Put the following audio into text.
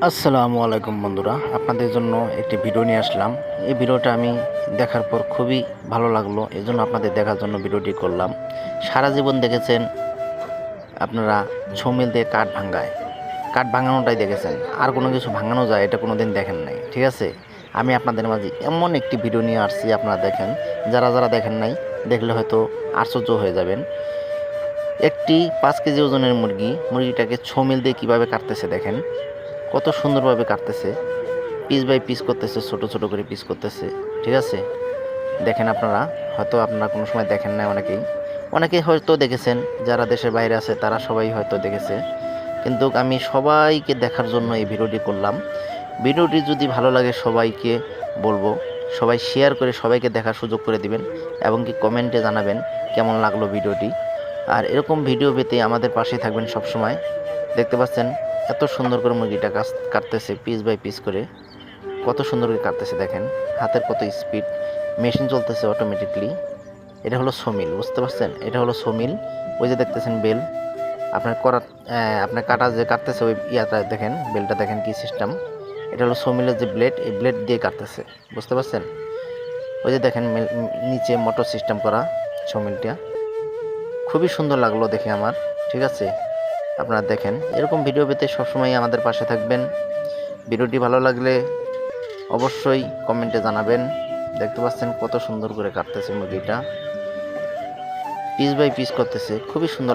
আসসালামু আলাইকুম বন্ধুরা, আপনাদের জন্য একটি ভিডিও নিয়ে আসলাম। এই ভিডিওটা আমি দেখার পর খুবই ভালো লাগলো, এজন্য আপনাদের দেখার জন্য ভিডিওটি করলাম। সারা জীবন দেখেছেন আপনারা ছোঁ মিল দিয়ে কাঠ ভাঙানোটাই দেখেছেন, আর কোনো কিছু ভাঙানো যায় এটা কোনো দিন দেখেন নাই। ঠিক আছে, আমি আপনাদের মাঝে এমন একটি ভিডিও নিয়ে আসছি, আপনারা দেখেন। যারা যারা দেখেন নাই, দেখলে হয়তো আশ্চর্য হয়ে যাবেন। একটি 5 কেজি ওজনের মুরগিটাকে ছোঁ মিল দিয়ে কীভাবে কাটতেছে দেখেন, কত সুন্দরভাবে কাটতেছে। পিস বাই পিস করতেছে, ছোট ছোট করে পিস করতেছে। ঠিক আছে, দেখেন আপনারা হয়তো আপনারা কোনো সময় দেখেন না, অনেকেই হয়তো দেখেছেন, যারা দেশের বাইরে আছে তারা সবাই হয়তো দেখেছে। কিন্তু আমি সবাইকে দেখার জন্য এই ভিডিওটি করলাম। ভিডিওটি যদি ভালো লাগে সবাইকে বলবো, সবাই শেয়ার করে সবাইকে দেখার সুযোগ করে দিবেন, এবং কি কমেন্টে জানাবেন কেমন লাগলো ভিডিওটি। আর এরকম ভিডিও পেতে আমাদের পাশে থাকবেন সব সময়। দেখতে পাচ্ছেন এত সুন্দর করে মুরগিটা কাটতেছে, পিস বাই পিস করে কত সুন্দর করে কাটতেছে। দেখেন হাতের কত স্পিড, মেশিন চলতেছে অটোমেটিকলি। এটা হলো সমিল, বুঝতে পারছেন? এটা হলো সমিল। ওই যে দেখতেছেন বেল, আপনার কাটা যে কাটতেছে ওই ইয়াটা দেখেন, বেলটা দেখেন কি সিস্টেম। এটা হলো সমিলের যে ব্লেড, এই ব্লেড দিয়ে কাটতেছে, বুঝতে পারছেন? ওই যে দেখেন নিচে মোটর সিস্টেম করা সমিলটা, খুবই সুন্দর লাগলো দেখে আমার। ঠিক আছে, আপনারা দেখেন এরকম ভিডিও পেতে সবসময় আমাদের পাশে থাকবেন। ভিডিওটি ভালো লাগলে অবশ্যই কমেন্টে জানাবেন। দেখতে পাচ্ছেন কত সুন্দর করে কাটতেছে মুরগিটা, পিস বাই পিস করতেছে, খুবই সুন্দর।